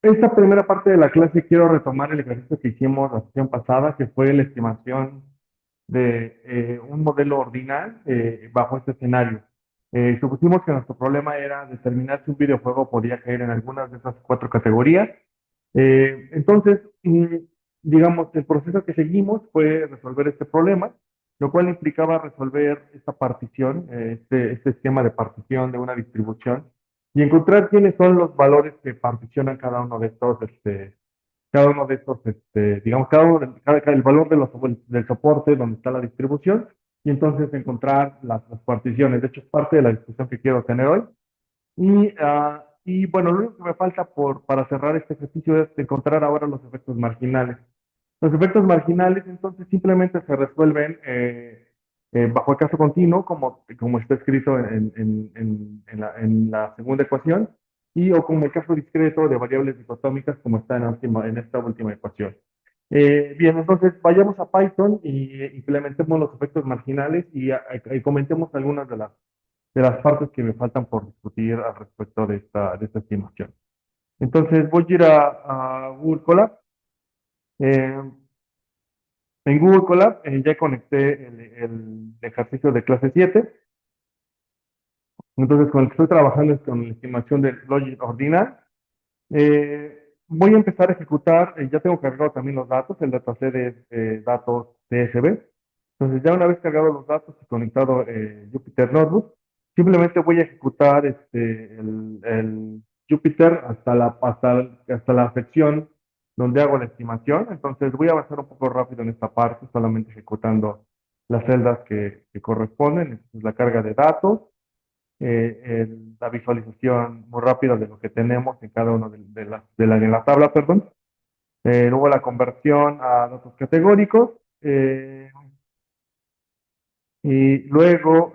Esta primera parte de la clase quiero retomar el ejercicio que hicimos la sesión pasada, que fue la estimación de un modelo ordinal bajo este escenario. Supusimos que nuestro problema era determinar si un videojuego podía caer en algunas de esas cuatro categorías. Entonces, digamos, el proceso que seguimos fue resolver este problema, lo cual implicaba resolver esta partición, este esquema de partición de una distribución y encontrar quiénes son los valores que particionan cada uno de estos, digamos, el valor de del soporte donde está la distribución, y entonces encontrar las particiones. De hecho, es parte de la discusión que quiero tener hoy. Y bueno, lo único que me falta para cerrar este ejercicio es encontrar ahora los efectos marginales. Los efectos marginales entonces simplemente se resuelven bajo el caso continuo, como está escrito en la segunda ecuación, o como el caso discreto de variables dicotómicas, como está en esta última ecuación. Bien, entonces vayamos a Python y implementemos los efectos marginales y comentemos algunas de las partes que me faltan por discutir al respecto de esta estimación. Entonces voy a ir a Google Colab. Eh, en Google Colab ya conecté el ejercicio de clase 7. Entonces, con el que estoy trabajando es con la estimación del logit ordinal. Voy a empezar a ejecutar, ya tengo cargado también los datos, el dataset es datos CSV. Entonces, ya una vez cargado los datos y conectado Jupyter Notebook, simplemente voy a ejecutar el Jupyter hasta la sección donde hago la estimación. Entonces, voy a avanzar un poco rápido en esta parte, solamente ejecutando las celdas que corresponden. Entonces, la carga de datos, la visualización muy rápida de lo que tenemos en cada uno de la tabla, perdón. Luego la conversión a datos categóricos. Y luego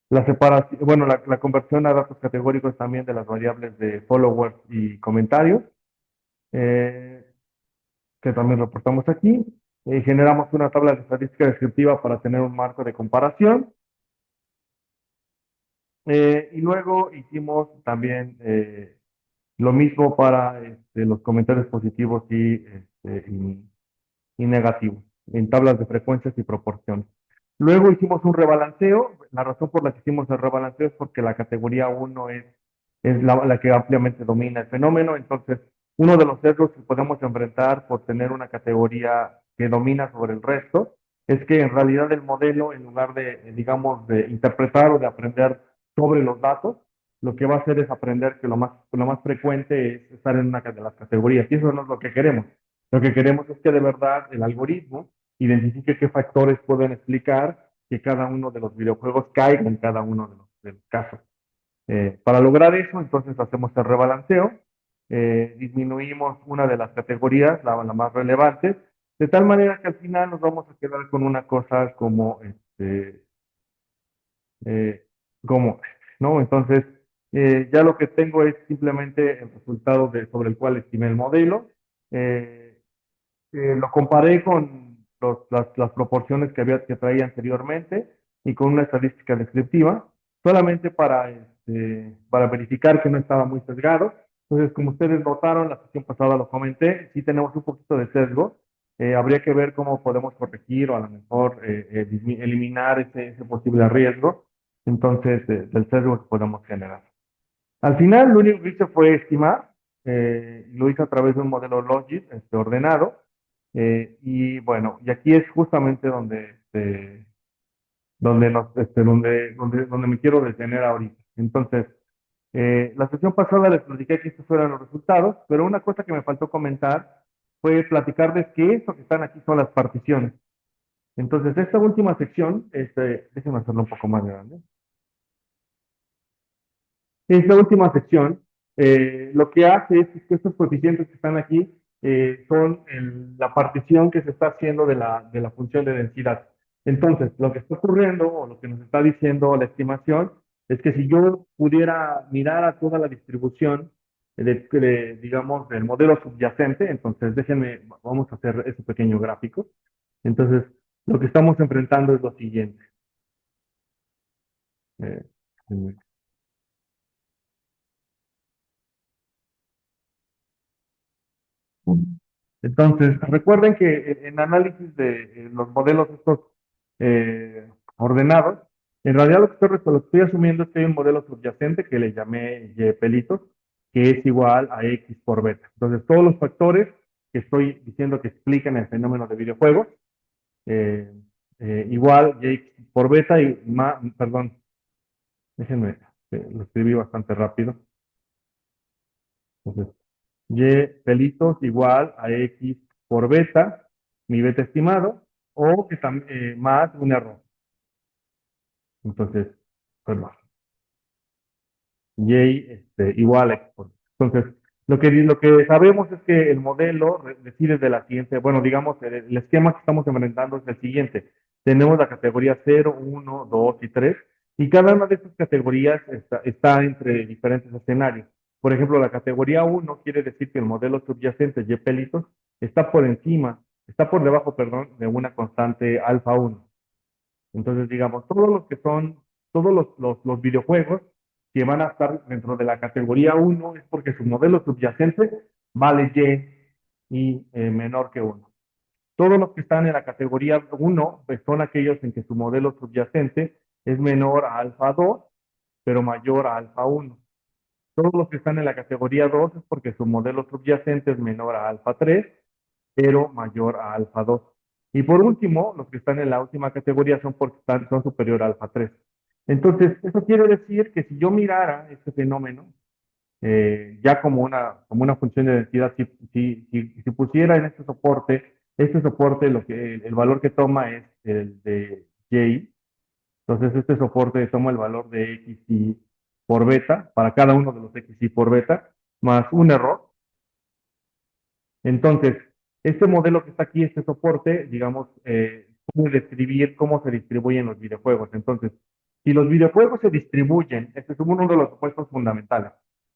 la separación, bueno, la conversión a datos categóricos también de las variables de followers y comentarios, eh, que también reportamos aquí. Generamos una tabla de estadística descriptiva para tener un marco de comparación. Y luego hicimos también lo mismo para los comentarios positivos y negativos en tablas de frecuencias y proporciones. Luego hicimos un rebalanceo. La razón por la que hicimos el rebalanceo es porque la categoría 1 es la que ampliamente domina el fenómeno. Entonces, uno de los sesgos que podemos enfrentar por tener una categoría que domina sobre el resto es que en realidad el modelo, en lugar de, digamos, de interpretar o de aprender sobre los datos, lo que va a hacer es aprender que lo más frecuente es estar en una de las categorías. Y eso no es lo que queremos. Lo que queremos es que de verdad el algoritmo identifique qué factores pueden explicar que cada uno de los videojuegos caiga en cada uno de los casos. Para lograr eso, entonces hacemos el rebalanceo, disminuimos una de las categorías, la más relevante, de tal manera que al final nos vamos a quedar con una cosa eh, como, ¿no? Entonces, ya lo que tengo es simplemente el resultado sobre el cual estimé el modelo. Eh, lo comparé con las proporciones que traía anteriormente y con una estadística descriptiva, solamente para verificar que no estaba muy sesgado. Entonces, como ustedes notaron, la sesión pasada lo comenté, sí tenemos un poquito de sesgo. Habría que ver cómo podemos corregir o a lo mejor eliminar ese posible riesgo, entonces, del sesgo que podemos generar. Al final, lo único que hice fue estimar, lo hice a través de un modelo Logit ordenado, y bueno, y aquí es justamente donde me quiero detener ahorita. Entonces, la sesión pasada les platiqué que estos fueron los resultados, pero una cosa que me faltó comentar fue platicarles que esto que están aquí son las particiones. Entonces, esta última sección, déjenme hacerlo un poco más grande. Esta última sección lo que hace es que estos coeficientes que están aquí son la partición que se está haciendo de la función de densidad. Entonces, lo que está ocurriendo o lo que nos está diciendo la estimación es que si yo pudiera mirar a toda la distribución digamos, del modelo subyacente, entonces déjenme, vamos a hacer ese pequeño gráfico. Entonces, lo que estamos enfrentando es lo siguiente. Eh, Entonces, recuerden que en análisis de los modelos estos ordenados, en realidad lo que estoy asumiendo es que hay un modelo subyacente que le llamé Y pelitos, que es igual a X por beta. Entonces, todos los factores que estoy diciendo que explican el fenómeno de videojuegos, eh, igual Y por beta y más, perdón, déjenme, lo escribí bastante rápido. Entonces, Y pelitos igual a X por beta, mi beta estimado, o que más un error. Entonces, perdón, Y igual a X por beta. Entonces, lo que sabemos es que el modelo decide de la siguiente, bueno, digamos, el esquema que estamos enfrentando es el siguiente. Tenemos la categoría 0, 1, 2 y 3, y cada una de estas categorías está entre diferentes escenarios. Por ejemplo, la categoría 1 quiere decir que el modelo subyacente Y pelitos está por encima, está por debajo, perdón, de una constante alfa 1. Entonces, digamos, todos los videojuegos que van a estar dentro de la categoría 1 es porque su modelo subyacente vale Y menor que 1. Todos los que están en la categoría 1 pues, son aquellos en que su modelo subyacente es menor a alfa 2, pero mayor a alfa 1. Todos los que están en la categoría 2 es porque su modelo subyacente es menor a alfa 3, pero mayor a alfa 2. Y por último, los que están en la última categoría son porque son superior a alfa 3. Entonces, eso quiere decir que si yo mirara este fenómeno ya como una función de densidad, si pusiera en este soporte el valor que toma es el de Y, entonces este soporte toma el valor de XY por beta, para cada uno de los XY por beta, más un error. Entonces, este modelo que está aquí, este soporte, digamos, puede describir cómo se distribuyen los videojuegos. Entonces, si los videojuegos se distribuyen, este es uno de los supuestos fundamentales.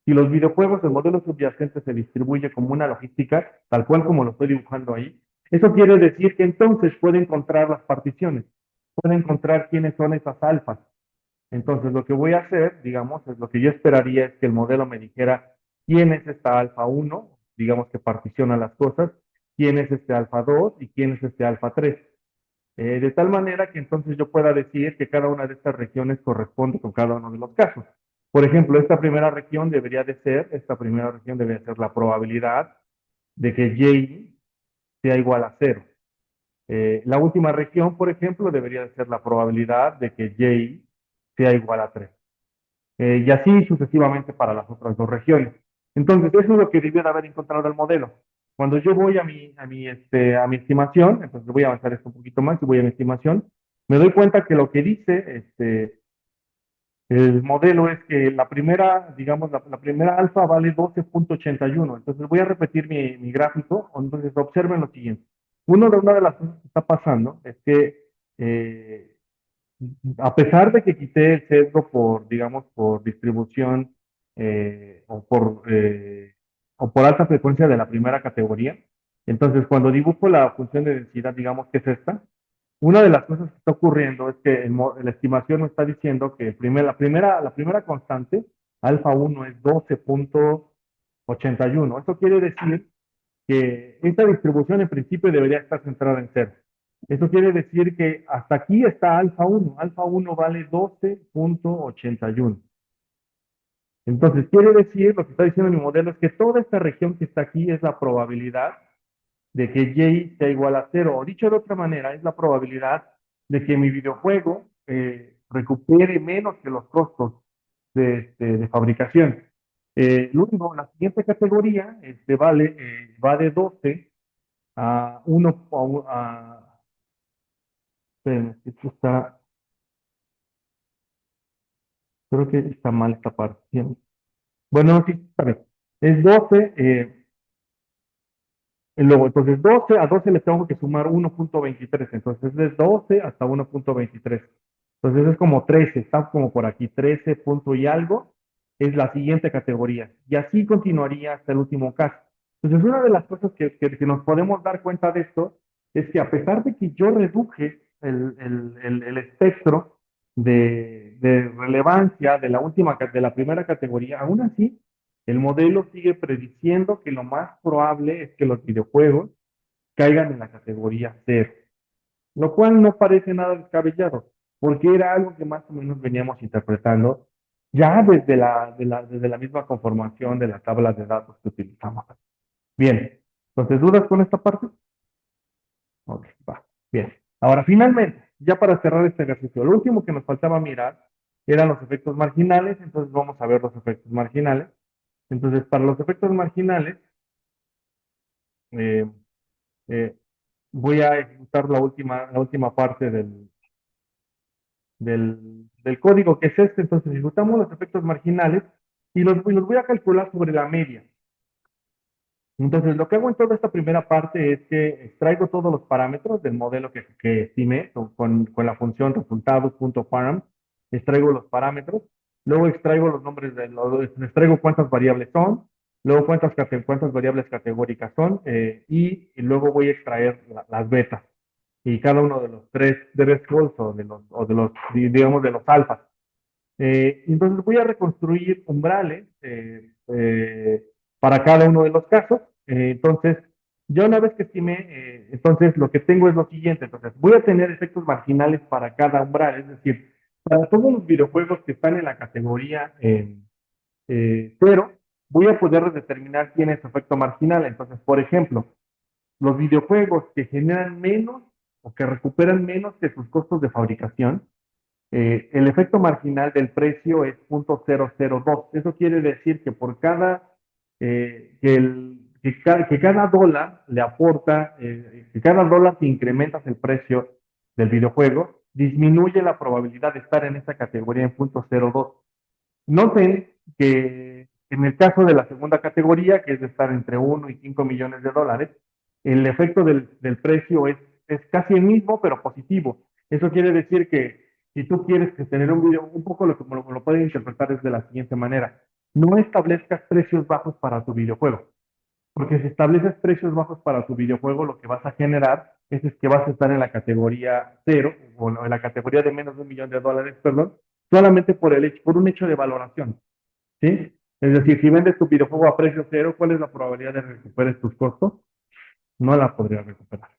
Si los videojuegos, el modelo subyacente se distribuye como una logística, tal cual como lo estoy dibujando ahí, eso quiere decir que entonces puede encontrar las particiones, puede encontrar quiénes son esas alfas. Entonces, lo que voy a hacer, digamos, es lo que yo esperaría es que el modelo me dijera quién es esta alfa 1, digamos que particiona las cosas, quién es este alfa 2 y quién es este alfa 3. De tal manera que entonces yo pueda decir que cada una de estas regiones corresponde con cada uno de los casos. Por ejemplo, esta primera región debería ser la probabilidad de que Y sea igual a cero. La última región, por ejemplo, debería de ser la probabilidad de que Y sea igual a 3. Y así sucesivamente para las otras dos regiones. Entonces, eso es lo que debió de haber encontrado el modelo. Cuando yo voy a mi estimación, entonces voy a avanzar esto un poquito más y voy a mi estimación, me doy cuenta que lo que dice el modelo es que la primera, digamos, la primera alfa vale 12.81. Entonces voy a repetir mi gráfico. Entonces observen lo siguiente. Una de las cosas que está pasando es que a pesar de que quité el sesgo por, digamos, por distribución o por alta frecuencia de la primera categoría, entonces cuando dibujo la función de densidad, digamos que es esta, una de las cosas que está ocurriendo es que la estimación me está diciendo que la primera constante, alfa 1, es 12.81. Eso quiere decir que esta distribución en principio debería estar centrada en cero. Eso quiere decir que hasta aquí está alfa 1. Alfa 1 vale 12.81. Entonces, quiere decir, lo que está diciendo mi modelo es que toda esta región que está aquí es la probabilidad de que Y sea igual a cero. O dicho de otra manera, es la probabilidad de que mi videojuego recupere menos que los costos de fabricación. Luego, la siguiente categoría va de 12 a 1, espérenme, esto creo que está mal esta parte. Bueno, no, sí, está bien. Es 12, luego, entonces 12 a 12 le tengo que sumar 1.23, entonces es de 12 hasta 1.23. Entonces es como 13, está como por aquí, 13 punto y algo, es la siguiente categoría. Y así continuaría hasta el último caso. Entonces, una de las cosas que nos podemos dar cuenta de esto es que a pesar de que yo reduje el espectro de relevancia de la primera categoría, aún así El modelo sigue prediciendo que lo más probable es que los videojuegos caigan en la categoría cero, lo cual no parece nada descabellado, porque era algo que más o menos veníamos interpretando ya desde la misma conformación de la tabla de datos que utilizamos. Bien, entonces, ¿dudas con esta parte? Ok, va. Bien. Ahora, finalmente, ya para cerrar este ejercicio, lo último que nos faltaba mirar eran los efectos marginales, entonces vamos a ver los efectos marginales. Entonces, para los efectos marginales, eh, eh, voy a ejecutar la última parte del código, que es este. Entonces, ejecutamos los efectos marginales y los voy a calcular sobre la media. Entonces, lo que hago en toda esta primera parte es que extraigo todos los parámetros del modelo que estimé con la función resultados.param, extraigo los parámetros, luego extraigo los nombres extraigo cuántas variables son, luego cuántas variables categóricas son, y luego voy a extraer las betas y cada uno de los tres calls digamos, de los alfas. Entonces voy a reconstruir umbrales para cada uno de los casos. Entonces, ya una vez que estimé, entonces lo que tengo es lo siguiente. Entonces, voy a tener efectos marginales para cada umbral, es decir, para todos los videojuegos que están en la categoría cero, voy a poder determinar quién es su efecto marginal. Entonces, por ejemplo, los videojuegos que generan menos o que recuperan menos que sus costos de fabricación, el efecto marginal del precio es 0.002. Eso quiere decir que por cada, que cada dólar le aporta, que cada dólar que incrementas el precio del videojuego, disminuye la probabilidad de estar en esa categoría en 0.02. Noten que en el caso de la segunda categoría, que es de estar entre 1 y 5 millones de dólares, el efecto del precio es casi el mismo, pero positivo. Eso quiere decir que si tú quieres tener un video, un poco lo puedes interpretar es de la siguiente manera. No establezcas precios bajos para tu videojuego, porque si estableces precios bajos para tu videojuego, lo que vas a generar es que vas a estar en la categoría cero, o en la categoría de menos de 1 millón de dólares, perdón, solamente por un hecho de valoración. ¿Sí? Es decir, si vendes tu videojuego a precio cero, ¿cuál es la probabilidad de que recuperes tus costos? No la podrías recuperar.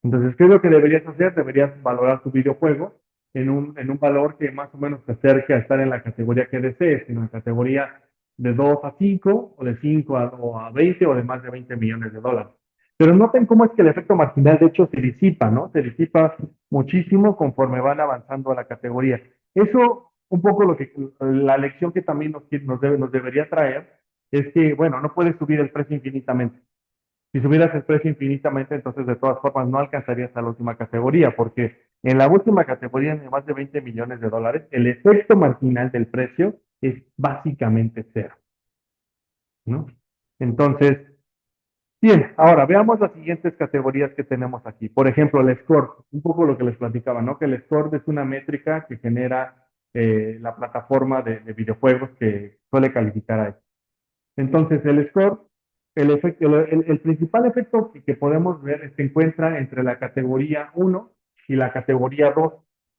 Entonces, ¿qué es lo que deberías hacer? Deberías valorar tu videojuego en un valor que más o menos te acerque a estar en la categoría que desees, en la categoría de 2 a 5 o de 5 a 20 o de más de 20 millones de dólares. Pero noten cómo es que el efecto marginal, de hecho, se disipa, ¿no? Se disipa muchísimo conforme van avanzando a la categoría. Eso, un poco la lección que también nos debería traer es que, bueno, no puedes subir el precio infinitamente. Si subieras el precio infinitamente, entonces de todas formas no alcanzarías a la última categoría, porque en la última categoría de más de 20 millones de dólares, el efecto marginal del precio es básicamente cero, ¿no? Entonces, bien, ahora veamos las siguientes categorías que tenemos aquí. Por ejemplo, el score, un poco lo que les platicaba, ¿no? Que el score es una métrica que genera la plataforma de videojuegos que suele calificar a esto. Entonces, el score, el principal efecto que podemos ver se encuentra entre la categoría uno y la categoría 2.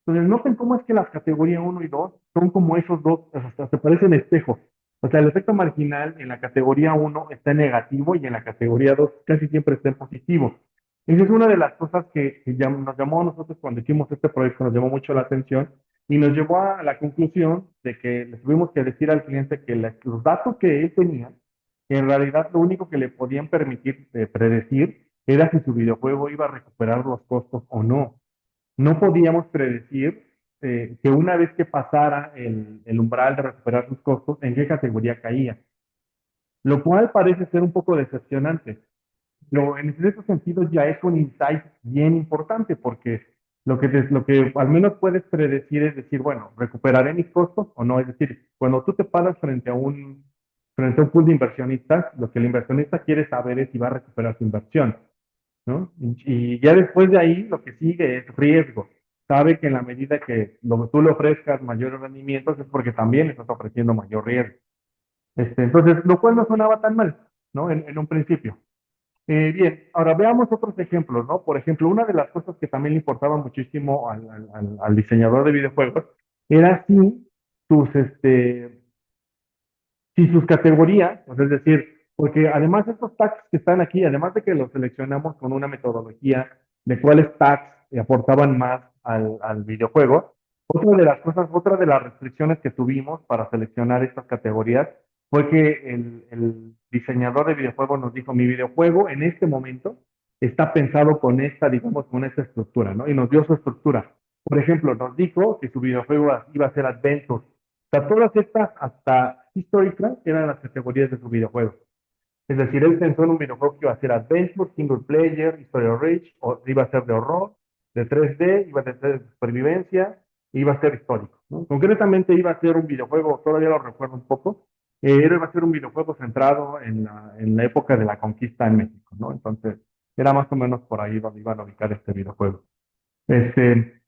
Entonces, noten cómo es que las categorías uno y 2 son como esos dos, hasta se parecen espejos. O sea, el efecto marginal en la categoría uno está en negativo y en la categoría 2 casi siempre está en positivo. Esa es una de las cosas que nos llamó a nosotros cuando hicimos este proyecto, nos llamó mucho la atención y nos llevó a la conclusión de que le tuvimos que decir al cliente que los datos que él tenía, en realidad lo único que le podían permitir predecir era si su videojuego iba a recuperar los costos o no. No podíamos predecir que una vez que pasara el umbral de recuperar sus costos, en qué categoría caía, lo cual parece ser un poco decepcionante. En ese sentido ya es un insight bien importante porque lo que al menos puedes predecir es decir, bueno, ¿recuperaré mis costos o no? Es decir, cuando tú te paras frente a un pool de inversionistas, lo que el inversionista quiere saber es si va a recuperar su inversión, ¿no? Y ya después de ahí lo que sigue es riesgo. Sabe que en la medida que tú le ofrezcas mayores rendimientos es porque también le estás ofreciendo mayor riesgo. Entonces, lo cual no sonaba tan mal, ¿no? En un principio. Bien, ahora veamos otros ejemplos, ¿no? Por ejemplo, una de las cosas que también le importaba muchísimo al diseñador de videojuegos era si tus, este, si sus categorías, pues es decir, porque además estos tags que están aquí, además de que los seleccionamos con una metodología de cuáles tags aportaban más al videojuego, otra de las cosas, otra de las restricciones que tuvimos para seleccionar estas categorías fue que el diseñador de videojuegos nos dijo, mi videojuego en este momento está pensado con esta, digamos, con esta estructura, ¿no? Y nos dio su estructura. Por ejemplo, nos dijo que su videojuego iba a ser Adventure. O sea, todas estas, hasta históricas, eran las categorías de su videojuego. Es decir, él pensó en un videojuego que iba a ser Adventure, Single Player, Historia Rich, o iba a ser de horror, de 3D, iba a ser de supervivencia, iba a ser histórico, ¿no? Concretamente iba a ser un videojuego, todavía lo recuerdo un poco, iba a ser un videojuego centrado en la época de la conquista en México, ¿no? Entonces, era más o menos por ahí donde iban a ubicar este videojuego.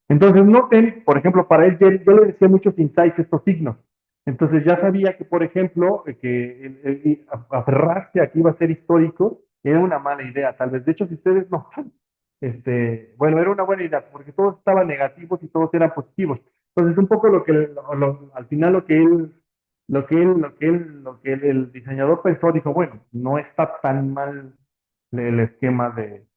Entonces, noten, por ejemplo, para él, yo le decía muchos insights, estos signos. Entonces, ya sabía que, por ejemplo, que aferrarse a que iba a ser histórico era una mala idea, tal vez. De hecho, si ustedes notan, bueno, era una buena idea, porque todos estaban negativos y todos eran positivos. Entonces, un poco al final lo que el diseñador pensó, dijo, bueno, no está tan mal el esquema de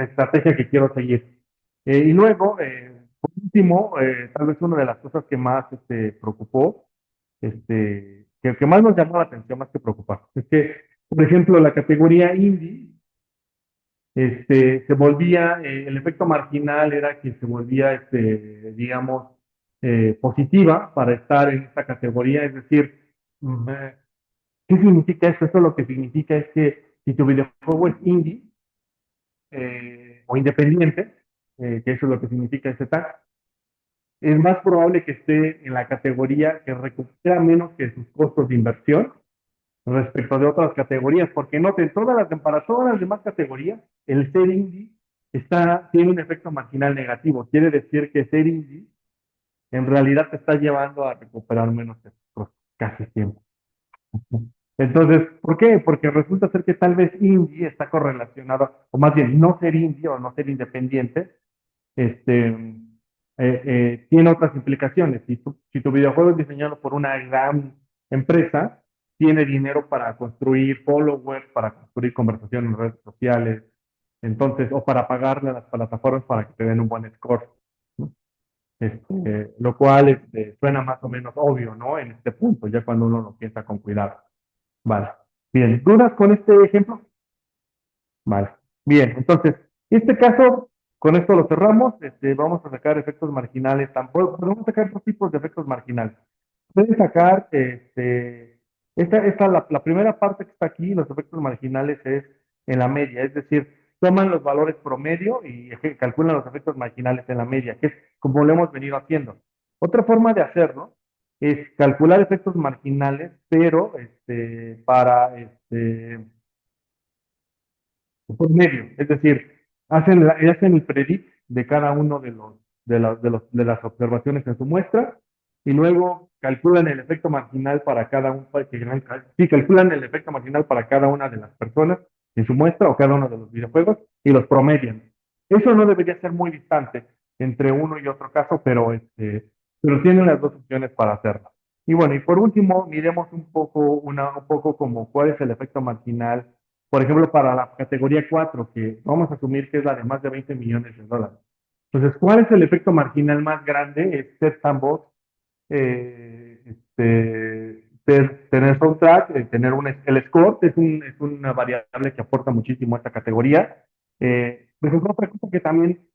estrategia que quiero seguir. Y luego, por último, tal vez una de las cosas que más preocupó, que más nos llamó la atención, más que preocupar, es que, por ejemplo, la categoría indie, se volvía, el efecto marginal era que se volvía, digamos, positiva para estar en esta categoría, es decir, ¿qué significa esto? Esto lo que significa es que si tu videojuego es indie, o independiente, que eso es lo que significa ese tag, es más probable que esté en la categoría que recupera menos que sus costos de inversión respecto de otras categorías, porque noten, para todas las demás categorías, el ser indie tiene un efecto marginal negativo. Quiere decir que ser indie en realidad te está llevando a recuperar menos que tus costos, casi siempre. Entonces, ¿por qué? Porque resulta ser que tal vez indie está correlacionado, o más bien no ser indie o no ser independiente, tiene otras implicaciones. Si tu videojuego es diseñado por una gran empresa, tiene dinero para construir followers, para construir conversaciones en redes sociales, entonces, o para pagarle a las plataformas para que te den un buen score, ¿no? Lo cual suena más o menos obvio, ¿no? En este punto, ya cuando uno lo piensa con cuidado. Vale. Bien, ¿dudas con este ejemplo? Vale. Bien, entonces, este caso, con esto lo cerramos. Vamos a sacar efectos marginales. Tampoco, podemos sacar dos tipos de efectos marginales. Pueden sacar, la primera parte que está aquí, los efectos marginales, es en la media, es decir, toman los valores promedio y calculan los efectos marginales en la media, que es como lo hemos venido haciendo. Otra forma de hacerlo es calcular efectos marginales, pero por medio, es decir, hacen el predict de cada uno de las observaciones en su muestra y luego calculan el efecto marginal para cada uno, sí, calculan el efecto marginal para cada una de las personas en su muestra o cada uno de los videojuegos y los promedian. Eso no debería ser muy distante entre uno y otro caso, pero tienen las dos opciones para hacerlo. Y bueno, y por último, miremos un poco como cuál es el efecto marginal, por ejemplo, para la categoría 4 que vamos a asumir que es la de más de 20 millones de dólares. Entonces, ¿cuál es el efecto marginal más grande? Es ser sandbox, tener soundtrack, el score es una variable que aporta muchísimo a esta categoría. Pues otra cosa que también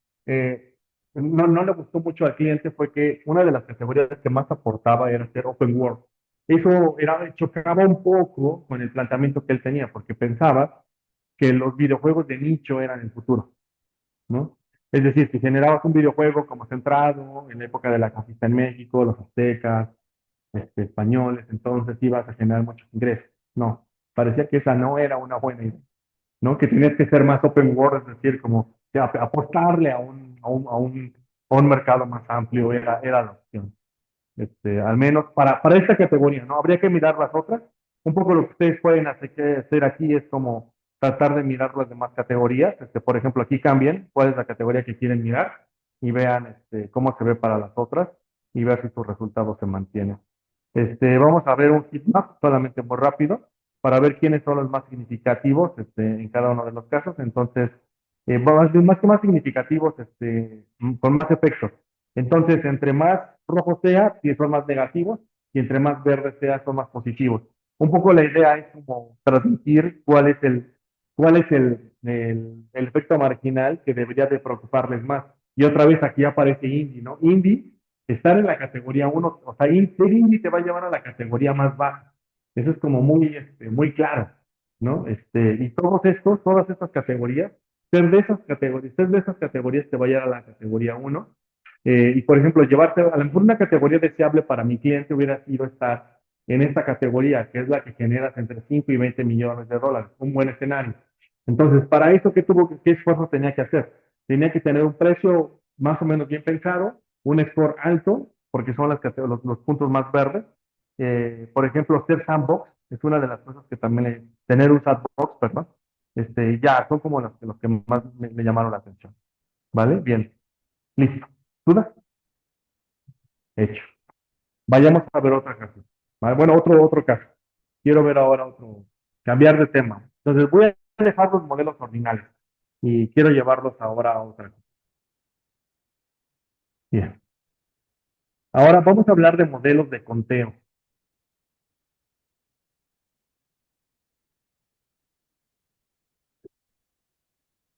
no le gustó mucho al cliente fue que una de las categorías que más aportaba era ser open world. Eso chocaba un poco con el planteamiento que él tenía, porque pensaba que los videojuegos de nicho eran el futuro, ¿no? Es decir, si generabas un videojuego como centrado en la época de la conquista en México, los aztecas, españoles, entonces ibas a generar muchos ingresos. No, parecía que esa no era una buena idea, ¿no? Que tenías que ser más open world, es decir, como que apostarle a un mercado más amplio era la opción. Al menos para esta categoría, ¿no? Habría que mirar las otras. Un poco lo que ustedes pueden hacer aquí es como tratar de mirar las demás categorías. Por ejemplo, aquí cambien cuál es la categoría que quieren mirar y vean cómo se ve para las otras y ver si sus resultados se mantienen. Vamos a ver un heat map solamente muy rápido para ver quiénes son los más significativos en cada uno de los casos. Entonces, más que más significativos, con más efectos. Entonces, entre más rojo sea, si son más negativos, y entre más verde sea, son más positivos. Un poco la idea es como transmitir cuál es el efecto marginal que debería de preocuparles más. Y otra vez aquí aparece Indy, ¿no? Indy, estar en la categoría uno, o sea, ser Indy te va a llevar a la categoría más baja. Eso es como muy claro, ¿no? Y todas estas categorías, ser de esas categorías te va a llevar a la categoría uno. Y por ejemplo, llevarte, a lo mejor una categoría deseable para mi cliente hubiera sido estar en esta categoría, que es la que generas entre 5 y 20 millones de dólares, un buen escenario. Entonces, para eso, ¿qué esfuerzo tenía que hacer? Tenía que tener un precio más o menos bien pensado, un score alto, porque son los puntos más verdes. Por ejemplo, ser sandbox es una de las cosas que también, tener un sandbox, perdón, ya son como los que más me llamaron la atención. ¿Vale? Bien, listo. ¿Dudas? Hecho. Vayamos a ver otra caso. ¿Vale? Bueno, otro caso. Quiero ver ahora cambiar de tema. Entonces voy a dejar los modelos ordinales y quiero llevarlos ahora a otra cosa. Bien. Ahora vamos a hablar de modelos de conteo.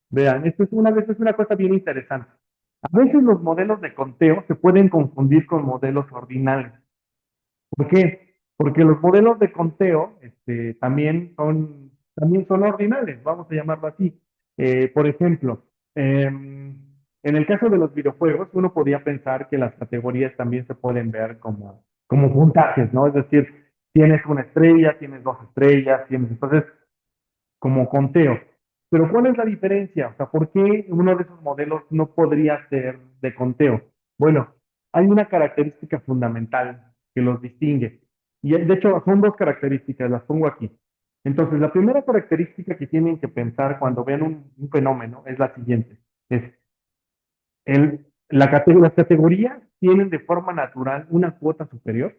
Vean, esto es una cosa bien interesante. A veces los modelos de conteo se pueden confundir con modelos ordinales. ¿Por qué? Porque los modelos de conteo también son ordinales, vamos a llamarlo así. Por ejemplo, en el caso de los videojuegos, uno podría pensar que las categorías también se pueden ver como puntajes, ¿no? Es decir, tienes una estrella, tienes dos estrellas, entonces, como conteo. Pero ¿cuál es la diferencia? O sea, ¿por qué uno de esos modelos no podría ser de conteo? Bueno, hay una característica fundamental que los distingue. Y de hecho son dos características, las pongo aquí. Entonces, la primera característica que tienen que pensar cuando vean un fenómeno es la siguiente. Es las categorías tienen de forma natural una cuota superior.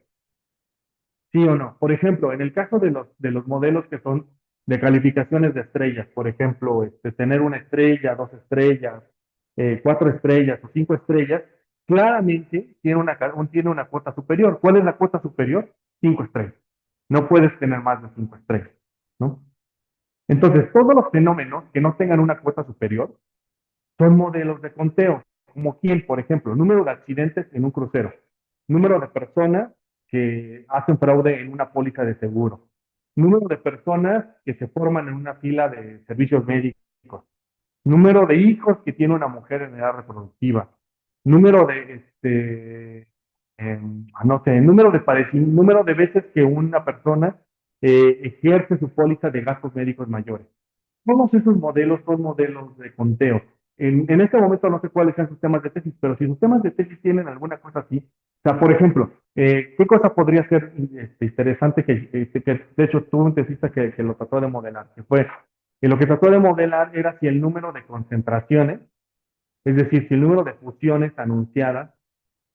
¿Sí o no? Por ejemplo, en el caso de los modelos que son de calificaciones de estrellas, por ejemplo, tener una estrella, dos estrellas, cuatro estrellas o cinco estrellas, claramente tiene una cuota superior. ¿Cuál es la cuota superior? Cinco estrellas. No puedes tener más de cinco estrellas, ¿no? Entonces, todos los fenómenos que no tengan una cuota superior son modelos de conteo, como quién, por ejemplo, número de accidentes en un crucero, número de personas que hacen fraude en una póliza de seguro, número de personas que se forman en una fila de servicios médicos, número de hijos que tiene una mujer en edad reproductiva, número de, no sé, número de veces que una persona ejerce su póliza de gastos médicos mayores. Todos esos modelos son modelos de conteo. En este momento no sé cuáles sean sus temas de tesis, pero si sus temas de tesis tienen alguna cosa así, o sea, por ejemplo, ¿qué cosa podría ser interesante que de hecho tuvo un tesista que lo trató de modelar? Que lo que trató de modelar era si el número de concentraciones, es decir, si el número de fusiones anunciadas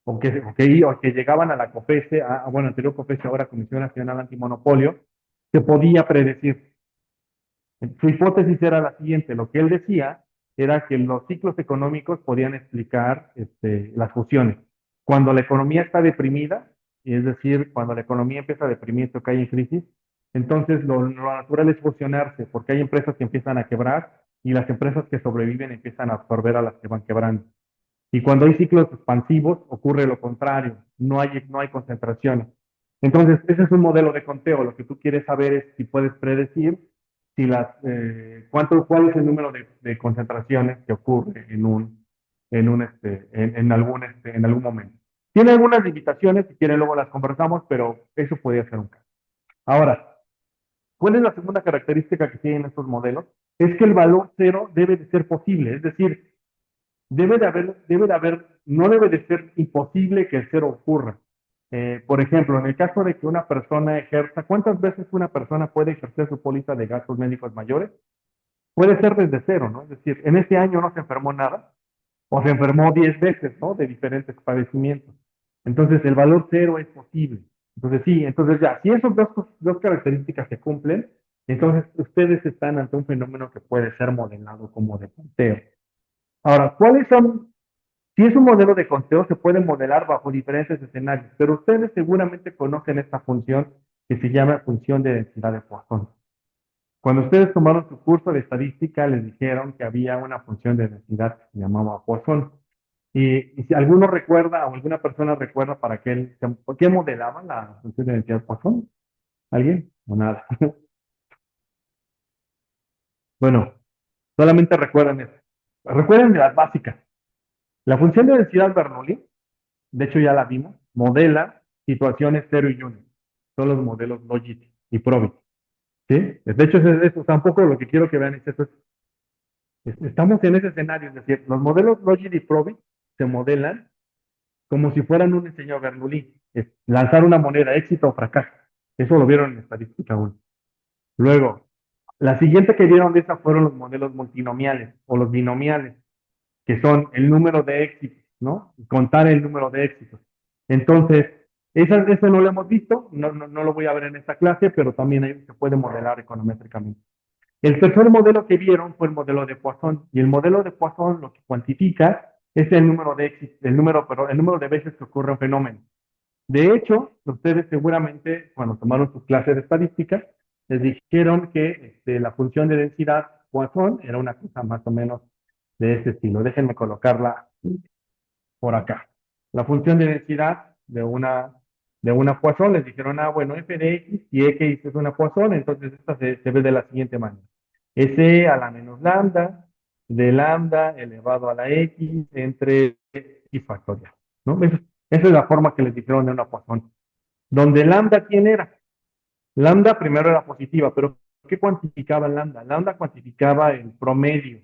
o que llegaban a la COFESE, bueno, anterior COFESE, ahora Comisión Nacional Antimonopolio, se podía predecir. Su hipótesis era la siguiente, lo que él decía era que los ciclos económicos podían explicar las fusiones. Cuando la economía está deprimida, y es decir, cuando la economía empieza a deprimirse o cae en crisis, entonces lo natural es fusionarse, porque hay empresas que empiezan a quebrar y las empresas que sobreviven empiezan a absorber a las que van quebrando. Y cuando hay ciclos expansivos, ocurre lo contrario, no hay concentraciones. Entonces, ese es un modelo de conteo. Lo que tú quieres saber es si puedes predecir cuál es el número de concentraciones que ocurre en algún momento. Tiene algunas limitaciones, si quieren luego las conversamos, pero eso podría ser un caso. Ahora, ¿cuál es la segunda característica que tienen estos modelos? Es que el valor cero debe de ser posible, es decir, no debe de ser imposible que el cero ocurra. Por ejemplo, en el caso de que una persona ejerza, ¿cuántas veces una persona puede ejercer su póliza de gastos médicos mayores? Puede ser desde cero, ¿no? Es decir, en este año no se enfermó nada, o se enfermó 10 veces, ¿no? De diferentes padecimientos. Entonces, el valor cero es posible. Entonces, sí, entonces ya, si esas dos características se cumplen, entonces ustedes están ante un fenómeno que puede ser modelado como de conteo. Ahora, ¿cuáles son? Si es un modelo de conteo, se puede modelar bajo diferentes escenarios, pero ustedes seguramente conocen esta función que se llama función de densidad de Poisson. Cuando ustedes tomaron su curso de estadística, les dijeron que había una función de densidad que se llamaba Poisson. Y si alguno recuerda o alguna persona recuerda por qué modelaba la función de densidad Poisson, ¿alguien? O nada. Bueno, solamente recuerden eso. Recuerden de las básicas. La función de densidad Bernoulli, de hecho ya la vimos, modela situaciones 0 y 1. Son los modelos Logit y Probit. ¿Sí? De hecho, eso tampoco lo que quiero que vean es eso. Estamos en ese escenario, es decir, los modelos Logit y Probit se modelan como si fueran un diseño Bernoulli. Es lanzar una moneda, éxito o fracaso. Eso lo vieron en estadística 1. Luego, la siguiente que vieron de esa fueron los modelos multinomiales o los binomiales, que son el número de éxitos, ¿no? Contar el número de éxitos. Entonces, eso no lo hemos visto, no lo voy a ver en esta clase, pero también se puede modelar econométricamente. El tercer modelo que vieron fue el modelo de Poisson, y el modelo de Poisson lo que cuantifica es el número de éxitos, el número de veces que ocurre un fenómeno. De hecho, ustedes seguramente, cuando tomaron sus clases de estadística, les dijeron que la función de densidad Poisson era una cosa más o menos de este estilo. Déjenme colocarla por acá. La función de densidad de una Poisson, les dijeron, bueno, f de x y x es una Poisson, entonces esta se ve de la siguiente manera. S a la menos lambda de lambda elevado a la x entre x factorial, ¿no? Esa es la forma que les dijeron de una Poisson. Donde lambda, ¿quién era? Lambda primero era positiva, pero ¿qué cuantificaba lambda? Lambda cuantificaba el promedio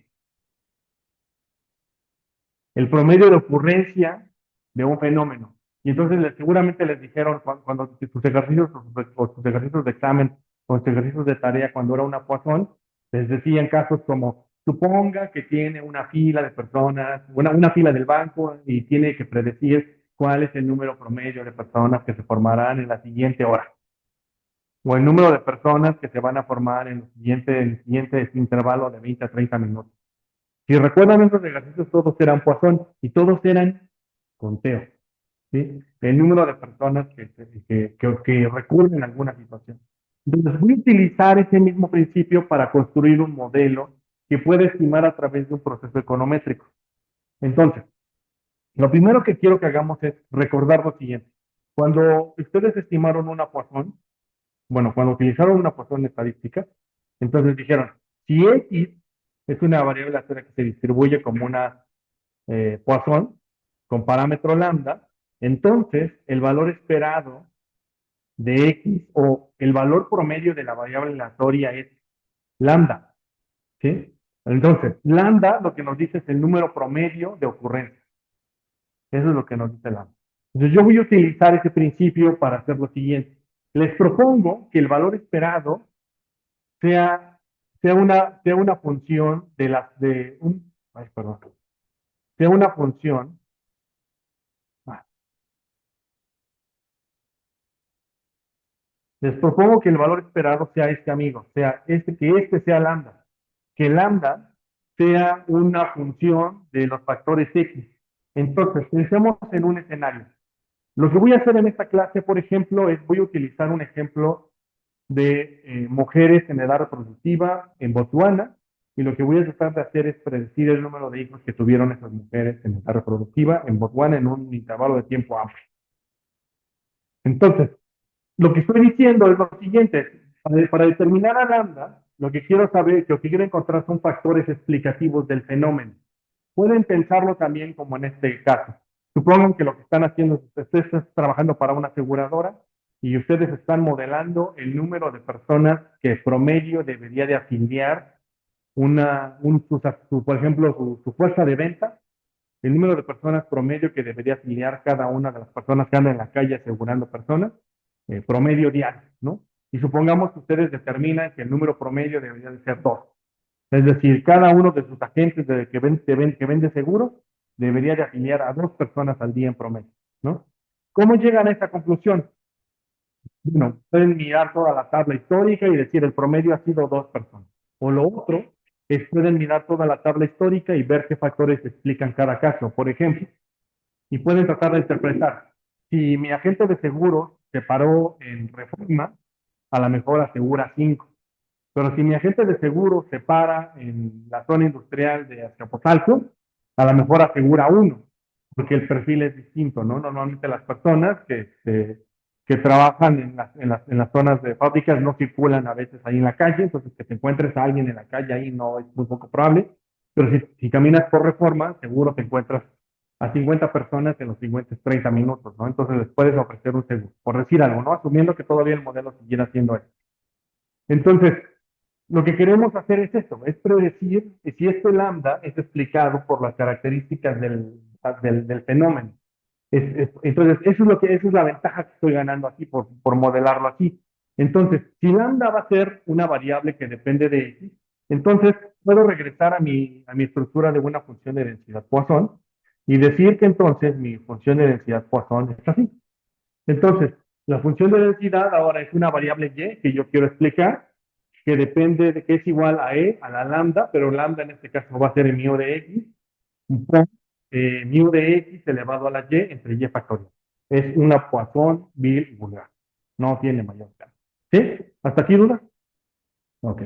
de ocurrencia de un fenómeno. Y entonces seguramente les dijeron cuando sus ejercicios o sus ejercicios de examen o sus ejercicios de tarea, cuando era una Poisson, les decían casos como, suponga que tiene una fila de personas, una fila del banco y tiene que predecir cuál es el número promedio de personas que se formarán en la siguiente hora, o el número de personas que se van a formar en el siguiente intervalo de 20 a 30 minutos. Si recuerdan esos ejercicios, todos eran Poisson y todos eran conteo, ¿sí? El número de personas que recurren a alguna situación. Entonces, voy a utilizar ese mismo principio para construir un modelo que puede estimar a través de un proceso econométrico. Entonces, lo primero que quiero que hagamos es recordar lo siguiente. Cuando ustedes estimaron una Poisson, bueno, cuando utilizaron una Poisson estadística, entonces dijeron, si X es una variable aleatoria que se distribuye como una Poisson con parámetro lambda, entonces el valor esperado de X o el valor promedio de la variable aleatoria es lambda, ¿sí? Entonces, lambda lo que nos dice es el número promedio de ocurrencias. Eso es lo que nos dice lambda. Entonces, yo voy a utilizar ese principio para hacer lo siguiente. Les propongo que el valor esperado sea, sea una función perdón, sea una función. Les propongo que el valor esperado sea este, amigo, que este sea lambda, que lambda sea una función de los factores X. Entonces, pensemos en un escenario. Lo que voy a hacer en esta clase, por ejemplo, voy a utilizar un ejemplo de mujeres en edad reproductiva en Botswana, y lo que voy a tratar de hacer es predecir el número de hijos que tuvieron esas mujeres en edad reproductiva en Botswana en un intervalo de tiempo amplio. Entonces, lo que estoy diciendo es lo siguiente: para determinar a lambda, lo que quiero saber, lo que quiero encontrar son factores explicativos del fenómeno. Pueden pensarlo también como en este caso. Supongan que lo que están haciendo es ustedes están trabajando para una aseguradora y ustedes están modelando el número de personas que promedio debería de afiliar por ejemplo, su fuerza de venta, el número de personas promedio que debería afiliar cada una de las personas que andan en la calle asegurando personas, promedio diario, ¿no? Y supongamos que ustedes determinan que el número promedio debería de ser 2. Es decir, cada uno de sus agentes que vende seguros debería de afiliar a 2 personas al día en promedio, ¿no? ¿Cómo llegan a esta conclusión? Bueno, pueden mirar toda la tabla histórica y decir el promedio ha sido 2 personas. O lo otro es pueden mirar toda la tabla histórica y ver qué factores explican cada caso, por ejemplo, y pueden tratar de interpretar. Si mi agente de seguros se paró en Reforma, a lo mejor asegura 5. Pero si mi agente de seguros se para en la zona industrial de Azcapotzalco, a lo mejor asegura 1, porque el perfil es distinto, ¿no? Normalmente las personas que trabajan en las zonas de fábricas no circulan a veces ahí en la calle, entonces que te encuentres a alguien en la calle ahí no es muy poco probable, pero si caminas por Reforma, seguro te encuentras a 50 personas en los siguientes 30 minutos, ¿no? Entonces les puedes ofrecer un seguro, por decir algo, ¿no? Asumiendo que todavía el modelo siguiera siendo eso. Entonces, lo que queremos hacer es esto, es predecir si este lambda es explicado por las características del fenómeno. Entonces, esa es la ventaja que estoy ganando aquí por modelarlo así. Entonces, si lambda va a ser una variable que depende de x, entonces puedo regresar a mi estructura de una función de densidad Poisson y decir que entonces mi función de densidad Poisson es así. Entonces, la función de densidad ahora es una variable y que yo quiero explicar, que depende de que es igual a e, a la lambda, pero lambda en este caso va a ser mu de x, por mu de x elevado a la y entre y factorial. Es una Poisson vil vulgar. No tiene mayor cambio. ¿Sí? ¿Hasta aquí duda? Ok.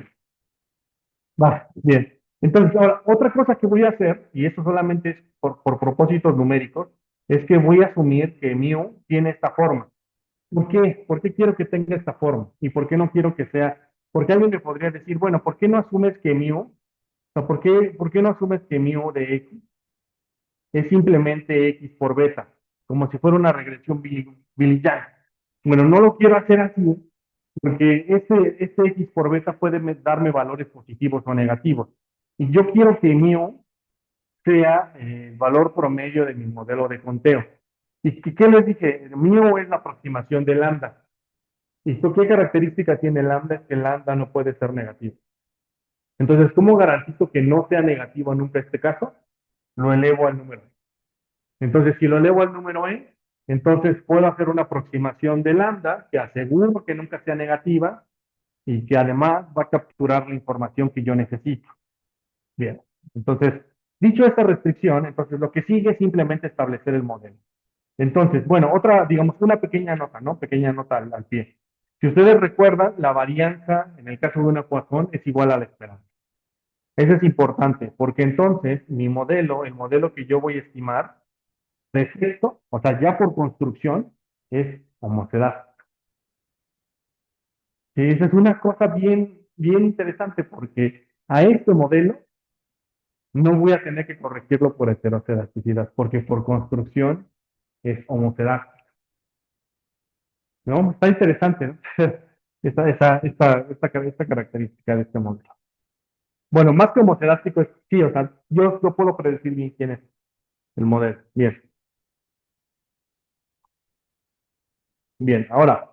Va, bien. Entonces, ahora, otra cosa que voy a hacer, y eso solamente es por propósitos numéricos, es que voy a asumir que mu tiene esta forma. ¿Por qué? ¿Por qué quiero que tenga esta forma? ¿Y por qué no quiero que sea? Porque alguien me podría decir, bueno, ¿por qué no asumes que mu? O sea, ¿por qué no asumes que mu de x es simplemente x por beta? Como si fuera una regresión biliar. Bueno, no lo quiero hacer así porque este x por beta puede darme valores positivos o negativos. Y yo quiero que mu sea el valor promedio de mi modelo de conteo. ¿Y qué les dije? Mu es la aproximación de lambda. ¿Y qué característica tiene lambda? Es que lambda no puede ser negativo. Entonces, ¿cómo garantizo que no sea negativo nunca este caso? Lo elevo al número. Entonces, si lo elevo al número e, entonces puedo hacer una aproximación de lambda que aseguro que nunca sea negativa y que además va a capturar la información que yo necesito. Bien, entonces, dicho esta restricción, entonces lo que sigue es simplemente establecer el modelo. Entonces, bueno, otra, digamos, una pequeña nota, ¿no? Pequeña nota al pie. Si ustedes recuerdan, la varianza en el caso de una Poisson es igual a la esperanza. Eso es importante, porque entonces mi modelo, el modelo que yo voy a estimar, de efecto, o sea, ya por construcción, es como se da. Y esa es una cosa bien, bien interesante, porque a este modelo no voy a tener que corregirlo por heterocedasticidad, porque por construcción es homocedástico. ¿No? Está interesante, ¿no? esta característica de este modelo. Bueno, más que homocedástico es, sí, o sea, yo puedo predecir bien quién es el modelo. Bien, bien. Ahora,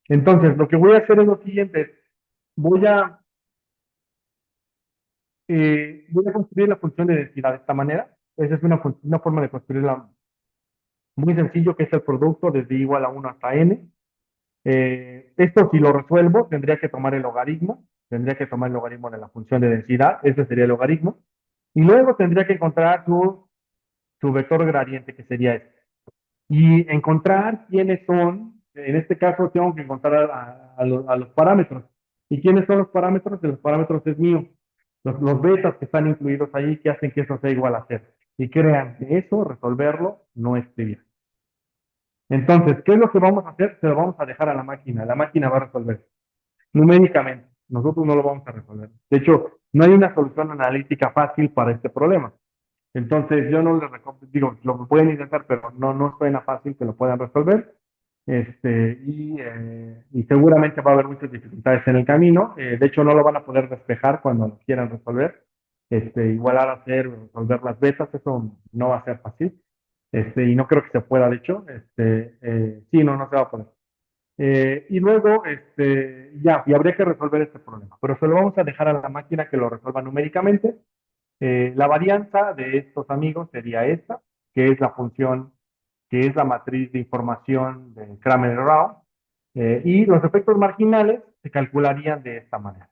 entonces, lo que voy a hacer es lo siguiente. Voy a, voy a construir la función de densidad de esta manera. Esa es una forma de construirla muy sencillo, que es el producto desde igual a 1 hasta n. Esto si lo resuelvo, tendría que tomar el logaritmo. Tendría que tomar el logaritmo de la función de densidad. Ese sería el logaritmo. Y luego tendría que encontrar su vector gradiente, que sería este. Y encontrar quiénes son, en este caso tengo que encontrar a los parámetros. ¿Y quiénes son los parámetros? De los parámetros es mío. Los betas que están incluidos ahí que hacen que eso sea igual a cero. Y crean que eso, resolverlo, no es trivial. Entonces, ¿qué es lo que vamos a hacer? Se lo vamos a dejar a la máquina. La máquina va a resolver numéricamente. Nosotros no lo vamos a resolver. De hecho, no hay una solución analítica fácil para este problema. Entonces, yo no les recomiendo, digo, lo pueden intentar, pero no suena fácil que lo puedan resolver. Y seguramente va a haber muchas dificultades en el camino. De hecho, no lo van a poder despejar cuando lo quieran resolver. Igualar a hacer, resolver las betas, eso no va a ser fácil. Y no creo que se pueda, de hecho. Sí, no se va a poder. Y luego, y habría que resolver este problema. Pero se lo vamos a dejar a la máquina que lo resuelva numéricamente. La varianza de estos amigos sería esta. que es la función, que es la matriz de información de Kramer-Rao, y los efectos marginales se calcularían de esta manera,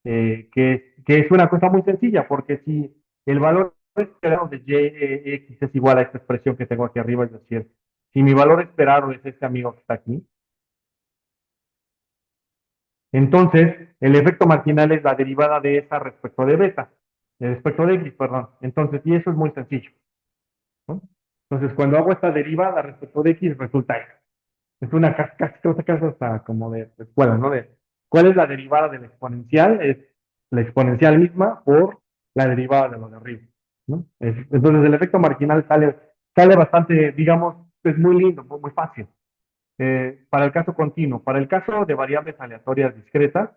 que es una cosa muy sencilla, porque si el valor esperado de Yx es igual a esta expresión que tengo aquí arriba, es decir, si mi valor esperado es este amigo que está aquí, entonces el efecto marginal es la derivada de esa respecto de beta, respecto de x, perdón. Entonces, y eso es muy sencillo, ¿no? Entonces, cuando hago esta derivada respecto de x, resulta x. Es una casi hasta como de escuela, ¿no? De cuál es la derivada del exponencial, es la exponencial misma por la derivada de lo de arriba, ¿no? Entonces, el efecto marginal sale bastante, digamos, es muy lindo, muy fácil. Para el caso continuo, para el caso de variables aleatorias discretas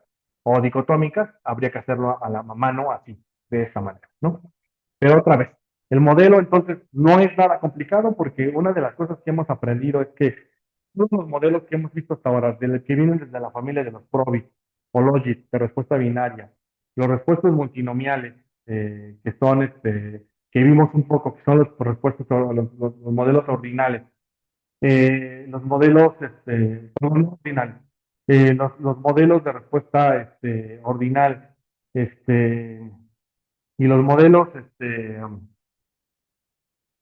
o dicotómicas, habría que hacerlo a la mano, así, de esa manera, ¿no? Pero otra vez, el modelo entonces no es nada complicado porque una de las cosas que hemos aprendido es que todos los modelos que hemos visto hasta ahora, que vienen desde la familia de los probit o logit de respuesta binaria, los respuestos multinomiales, que son, que vimos un poco, que son los respuestos, los modelos ordinales, los modelos, perdón, no ordinales, los modelos de respuesta, ordinal, este, y los modelos,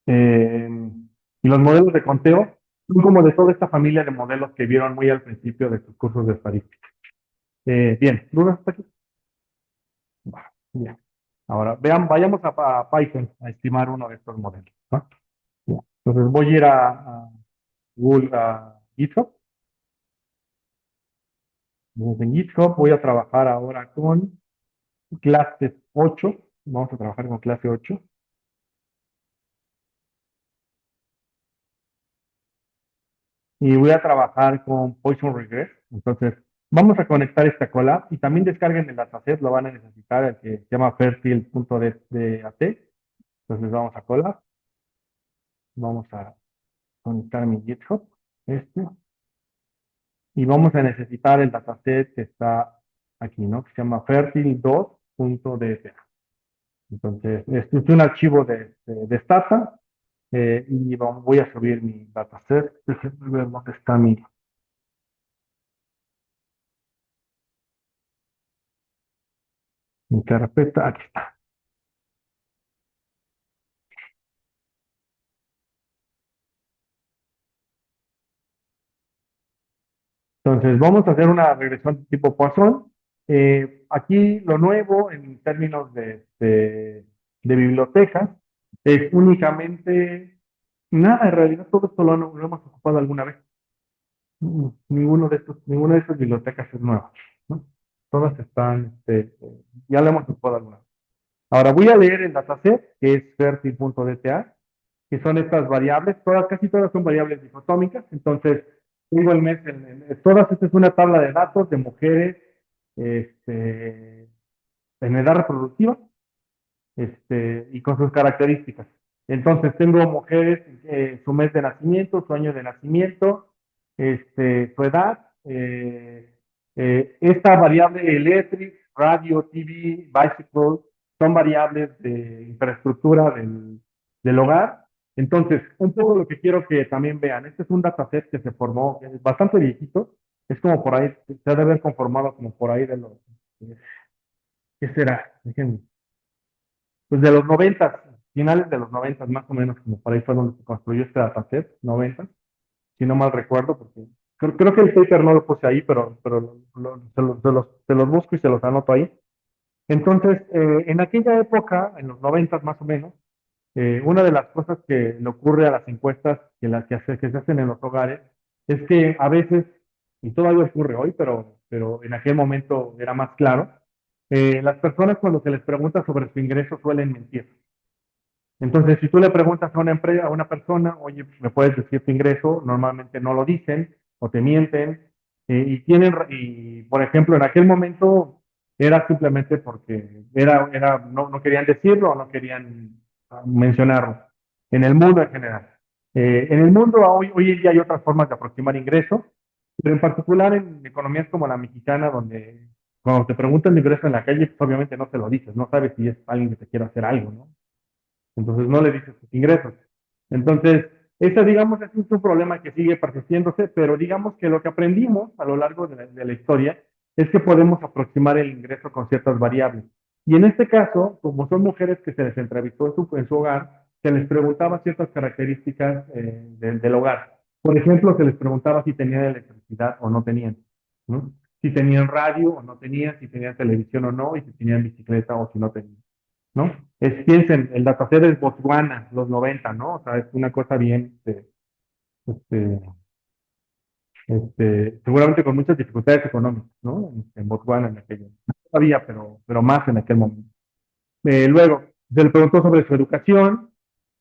eh, y los modelos de conteo son como de toda esta familia de modelos que vieron muy al principio de sus cursos de estadística. Bien, ¿dudas hasta aquí? Bien. Ahora, vayamos a Python a estimar uno de estos modelos, ¿no? Bien. Entonces voy a ir a Google, a GitHub. En GitHub voy a trabajar ahora con clase 8. Vamos a trabajar con clase 8. Y voy a trabajar con Poisson Regress. Entonces, vamos a conectar esta cola y también descarguen el dataset, lo van a necesitar, el que se llama fertil.dat. Entonces, vamos a cola, vamos a conectar mi GitHub, este, y vamos a necesitar el dataset que está aquí, ¿no? Que se llama fertil2.dta. Entonces, este es un archivo de Stata, y voy a subir mi dataset. Déjenme ver dónde está mi carpeta. Aquí está. Entonces, vamos a hacer una regresión tipo Poisson. Aquí lo nuevo en términos de bibliotecas es únicamente nada, en realidad todo esto lo hemos ocupado alguna vez. Ninguna de estas bibliotecas es nueva, ¿no? Todas están, ya lo hemos ocupado alguna vez. Ahora voy a leer el dataset, que es fertil.dta, que son estas variables, casi todas son variables dicotómicas, entonces tengo el mes, todas, esta es una tabla de datos de mujeres, este, en edad reproductiva, y con sus características. Entonces tengo mujeres, su mes de nacimiento, su año de nacimiento, su edad, esta variable electric, radio, TV, bicycle, son variables de infraestructura del hogar. Entonces, un poco lo que quiero que también vean, este es un dataset que se formó, es bastante viejito, es como por ahí, se debe haber conformado como por ahí de los, ¿qué será? Déjenme, pues de los 90, finales de los 90, más o menos, como por ahí fue donde se construyó este dataset, 90, si no mal recuerdo, porque creo que el paper no lo puse ahí, pero se los busco y se los anoto ahí. Entonces, en aquella época, en los 90 más o menos, una de las cosas que le ocurre a las encuestas que se hacen en los hogares es que a veces, y todavía ocurre hoy, pero en aquel momento era más claro, las personas cuando se les pregunta sobre su ingreso suelen mentir. Entonces, si tú le preguntas a una empresa, a una persona, oye, ¿me puedes decir tu ingreso? Normalmente no lo dicen o te mienten. Y por ejemplo, en aquel momento era simplemente porque no querían decirlo o no querían mencionarlo. En el mundo en general. En el mundo hoy en día hay otras formas de aproximar ingresos, pero en particular en economías como la mexicana, donde cuando te preguntan de ingreso en la calle, pues obviamente no te lo dices, no sabes si es alguien que te quiere hacer algo, ¿no? Entonces no le dices tus ingresos. Entonces, ese, digamos, es un problema que sigue persistiéndose, pero digamos que lo que aprendimos a lo largo de la historia es que podemos aproximar el ingreso con ciertas variables. Y en este caso, como son mujeres que se les entrevistó en su hogar, se les preguntaba ciertas características del hogar. Por ejemplo, se les preguntaba si tenían electricidad o no tenían, ¿no? Si tenían radio o no tenían, si tenían televisión o no, y si tenían bicicleta o si no tenían. ¿No? Piensen, el dataset es Botswana, los 90, ¿no? O sea, es una cosa bien, este, seguramente con muchas dificultades económicas, ¿no? En Botswana en aquello. Todavía, pero más en aquel momento. Luego, se le preguntó sobre su educación,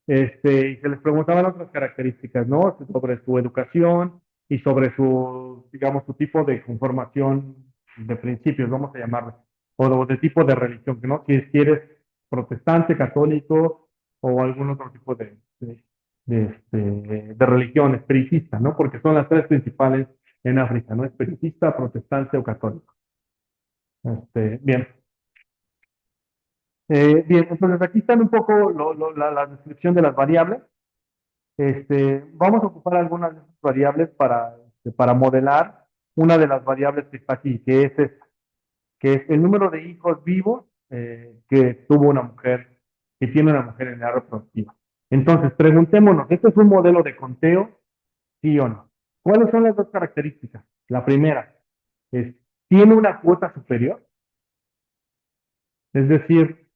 y se les preguntaban otras características, ¿no? Sobre su educación y sobre su, digamos, su tipo de conformación de principios, vamos a llamarlo, o de tipo de religión, ¿no? Si eres protestante, católico o algún otro tipo de religión espiritista, ¿no? Porque son las tres principales en África, ¿no? Espiritista, protestante o católico. Bien. Bien, entonces aquí están un poco la descripción de las variables. Vamos a ocupar algunas de esas variables para modelar una de las variables que está aquí, que es el número de hijos vivos que tuvo una mujer, que tiene una mujer en edad reproductiva. Entonces, preguntémonos, ¿este es un modelo de conteo? ¿Sí o no? ¿Cuáles son las dos características? La primera es, ¿tiene una cuota superior? Es decir,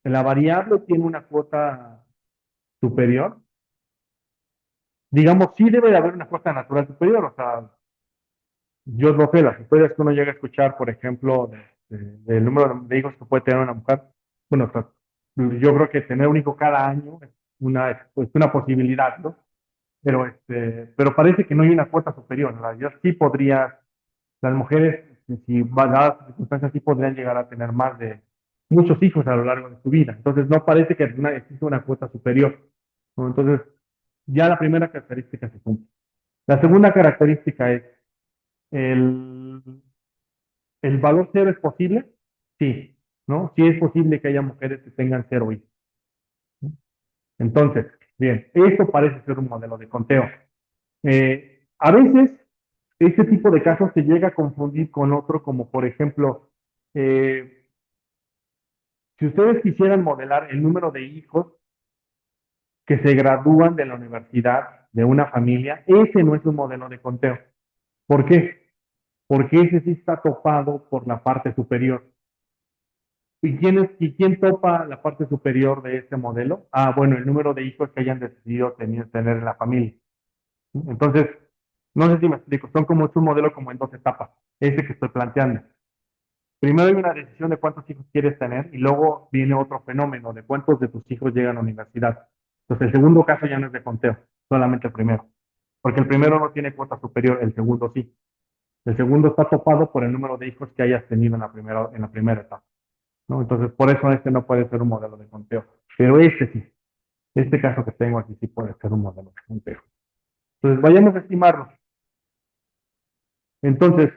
la variable tiene una cuota superior. Digamos, sí debe de haber una cuota natural superior, o sea, yo no sé, las historias que uno llega a escuchar, por ejemplo, del número de hijos que puede tener una mujer, bueno, o sea, yo creo que tener un hijo cada año es una posibilidad, ¿no? Pero parece que no hay una cuota superior. En realidad sí podría, las mujeres, si dadas las circunstancias, sí podrían llegar a tener más de muchos hijos a lo largo de su vida. Entonces no parece que exista una cuota superior, ¿no? Entonces ya la primera característica se cumple. La segunda característica es el, ¿el valor cero es posible? Sí, ¿no? Sí es posible que haya mujeres que tengan cero hijos. Entonces, bien, esto parece ser un modelo de conteo. A veces, este tipo de casos se llega a confundir con otro, como por ejemplo, eh, si ustedes quisieran modelar el número de hijos que se gradúan de la universidad de una familia, ese no es un modelo de conteo. ¿Por qué? Porque ese sí está topado por la parte superior. ¿Y quién topa la parte superior de este modelo? Ah, bueno, el número de hijos que hayan decidido tener en la familia. Entonces, no sé si me explico, son como es un modelo como en dos etapas, ese que estoy planteando. Primero hay una decisión de cuántos hijos quieres tener y luego viene otro fenómeno de cuántos de tus hijos llegan a la universidad. Entonces, el segundo caso ya no es de conteo, solamente el primero. Porque el primero no tiene cuota superior, el segundo sí. El segundo está topado por el número de hijos que hayas tenido en la primera etapa, ¿no? Entonces, por eso este no puede ser un modelo de conteo. Pero este sí, este caso que tengo aquí sí puede ser un modelo de conteo. Entonces, vayamos a estimarlo. Entonces,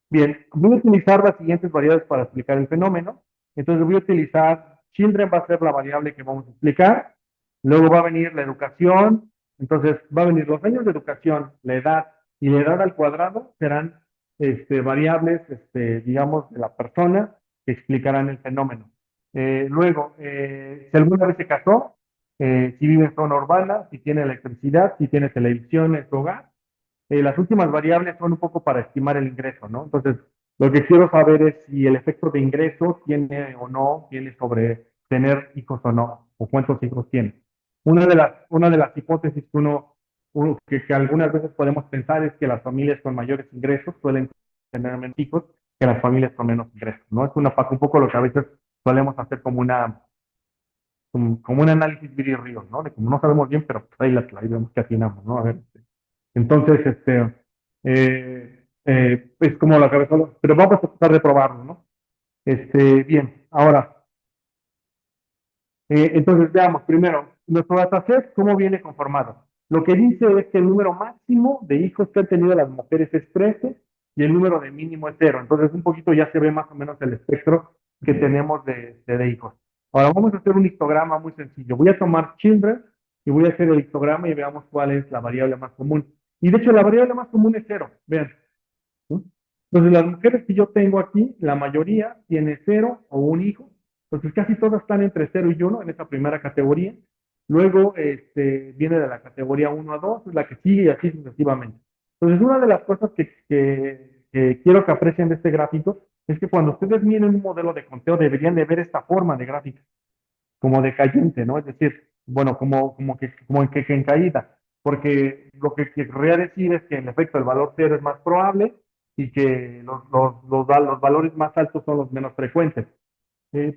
bien, voy a utilizar las siguientes variables para explicar el fenómeno. Entonces, voy a utilizar children, va a ser la variable que vamos a explicar. Luego va a venir la educación. Entonces, va a venir los años de educación, la edad y la edad al cuadrado serán variables, digamos, de la persona que explicarán el fenómeno. Luego, si alguna vez se casó, si vive en zona urbana, si tiene electricidad, si tiene televisión en su hogar. Las últimas variables son un poco para estimar el ingreso, ¿no? Entonces, lo que quiero saber es si el efecto de ingreso tiene o no, tiene sobre tener hijos o no, o cuántos hijos tiene. Una de las hipótesis que que algunas veces podemos pensar es que las familias con mayores ingresos suelen tener menos hijos que las familias con menos ingresos, ¿no? Es un poco lo que a veces solemos hacer como un análisis Viri Ríos, ¿no? De como no sabemos bien, pero pues ahí vemos que atinamos, ¿no? A ver, entonces, es como la cabeza, pero vamos a tratar de probarlo, ¿no? Bien, ahora, entonces veamos primero, nuestro dataset, ¿cómo viene conformado? Lo que dice es que el número máximo de hijos que han tenido las mujeres es 13 y el número de mínimo es 0. Entonces, un poquito ya se ve más o menos el espectro que tenemos de hijos. Ahora vamos a hacer un histograma muy sencillo. Voy a tomar children y voy a hacer el histograma y veamos cuál es la variable más común. Y de hecho la variable más común es cero. Vean. ¿Sí? Entonces las mujeres que yo tengo aquí, la mayoría tiene cero o un hijo. Entonces casi todas están entre cero y uno en esta primera categoría. Luego viene de la categoría uno a 2, es la que sigue y así sucesivamente. Entonces una de las cosas que quiero que aprecien de este gráfico es que cuando ustedes miren un modelo de conteo deberían de ver esta forma de gráfica como decayente, ¿no? Es decir, bueno, como que en caída, porque lo que querría decir es que en efecto el valor cero es más probable y que los valores más altos son los menos frecuentes.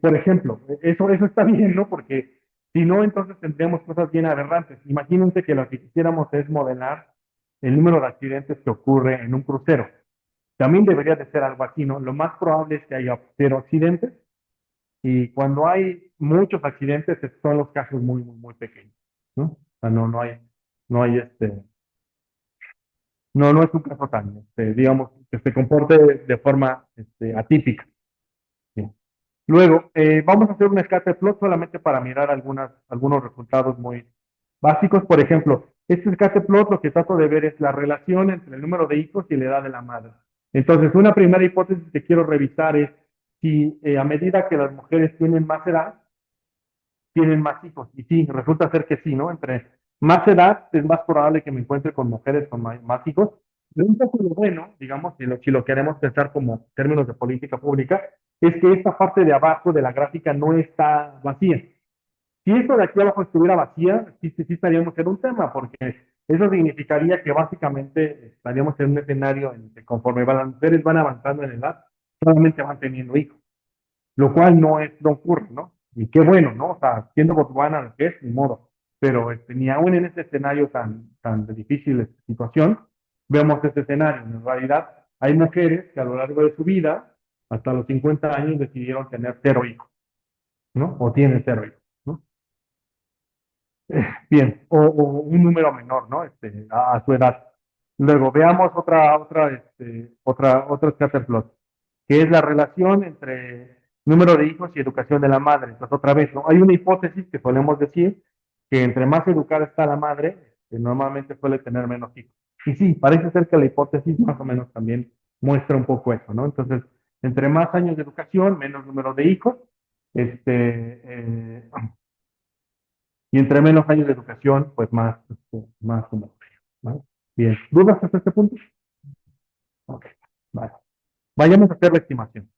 Por ejemplo, eso está bien, ¿no? Porque si no, entonces tendríamos cosas bien aberrantes. Imagínense que lo que quisiéramos es modelar el número de accidentes que ocurre en un crucero. También debería de ser algo así, ¿no? Lo más probable es que haya cero accidentes y cuando hay muchos accidentes, son los casos muy, muy, muy pequeños, ¿no? O sea, no hay no es un caso tan, digamos, que se comporte de forma atípica. ¿Sí? Luego, vamos a hacer un scatter-plot solamente para mirar algunos resultados muy básicos. Por ejemplo, este scatter-plot lo que trato de ver es la relación entre el número de hijos y la edad de la madre. Entonces, una primera hipótesis que quiero revisar es si a medida que las mujeres tienen más edad, tienen más hijos. Y sí, resulta ser que sí, ¿no? Entre más edad es más probable que me encuentre con mujeres con más hijos. Pero un poco lo bueno, digamos, si lo queremos pensar como términos de política pública, es que esta parte de abajo de la gráfica no está vacía. Si esto de aquí abajo estuviera vacía, sí estaríamos en un tema, porque eso significaría que básicamente estaríamos en un escenario en que conforme las mujeres van avanzando en edad, solamente van teniendo hijos, lo cual no ocurre, ¿no? Y qué bueno, ¿no? O sea, siendo Botswana lo que es, ni modo. Pero ni aún en este escenario tan de difícil situación, vemos este escenario. En realidad, hay mujeres que a lo largo de su vida, hasta los 50 años, decidieron tener cero hijos, ¿no? O tienen cero hijos, ¿no? Bien, o un número menor, ¿no? A su edad. Luego, veamos otro scatterplot, que es la relación entre número de hijos y educación de la madre. Entonces, otra vez, ¿no? Hay una hipótesis que solemos decir que entre más educada está la madre, normalmente suele tener menos hijos. Y sí, parece ser que la hipótesis más o menos también muestra un poco eso, ¿no? Entonces, entre más años de educación, menos número de hijos, y entre menos años de educación, pues más número de hijos, ¿vale? Bien, ¿dudas hasta este punto? Ok, vale. Vayamos a hacer la estimación.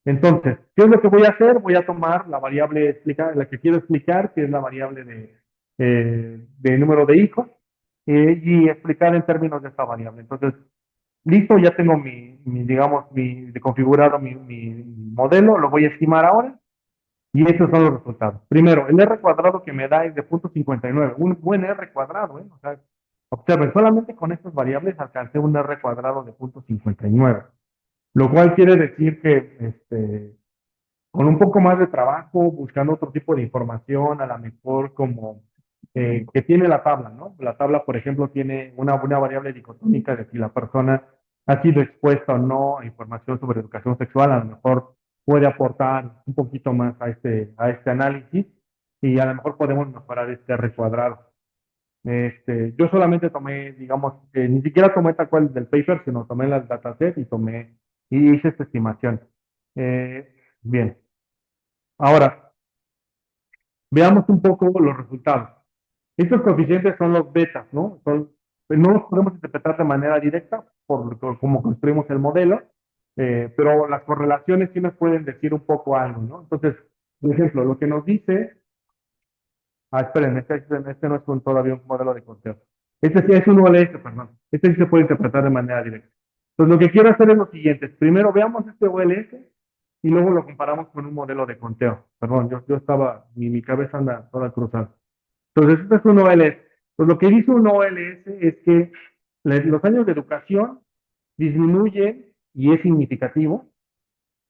Entonces, ¿qué es lo que voy a hacer? Voy a tomar la variable la que quiero explicar, que es la variable de número de hijos, y explicar en términos de esta variable. Entonces, listo, ya tengo digamos, configurado mi modelo, lo voy a estimar ahora, y estos son los resultados. Primero, el R cuadrado que me da es de 0.59, un buen R cuadrado, ¿eh? O sea, observen, solamente con estas variables alcancé un R cuadrado de 0.59, lo cual quiere decir que con un poco más de trabajo, buscando otro tipo de información, a lo mejor como que tiene la tabla, ¿no? La tabla, por ejemplo, tiene una variable dicotómica de si la persona ha sido expuesta o no a información sobre educación sexual, a lo mejor puede aportar un poquito más a este análisis y a lo mejor podemos mejorar este R cuadrado. Yo solamente tomé, digamos, ni siquiera tomé tal cual del paper, sino tomé las dataset y hice esta estimación. Bien. Ahora, veamos un poco los resultados. Estos coeficientes son los betas, ¿no? No los podemos interpretar de manera directa por cómo construimos el modelo, pero las correlaciones sí nos pueden decir un poco algo, ¿no? Entonces, por ejemplo, lo que nos dice, esperen, este no es todavía un modelo de conteo. Este sí es un OLS, perdón. Este sí se puede interpretar de manera directa. Entonces, lo que quiero hacer es lo siguiente. Primero veamos este OLS y luego lo comparamos con un modelo de conteo. Perdón, yo estaba, mi cabeza anda toda cruzada. Entonces, esto es un OLS. Pues lo que dice un OLS es que los años de educación disminuyen, y es significativo,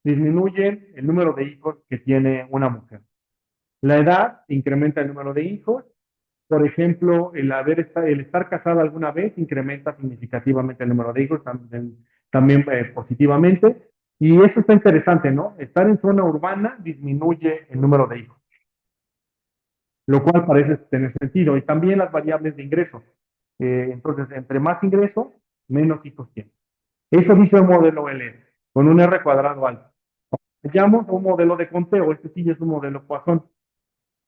disminuyen el número de hijos que tiene una mujer. La edad incrementa el número de hijos. Por ejemplo, el estar casada alguna vez incrementa significativamente el número de hijos, también positivamente. Y eso está interesante, ¿no? Estar en zona urbana disminuye el número de hijos. lo cual parece tener sentido. Y también las variables de ingreso. Entonces, entre más ingreso, menos hijos tiene. Eso dice el modelo L, con un R cuadrado alto. Llamo a un modelo de conteo, este sí es un modelo Poisson.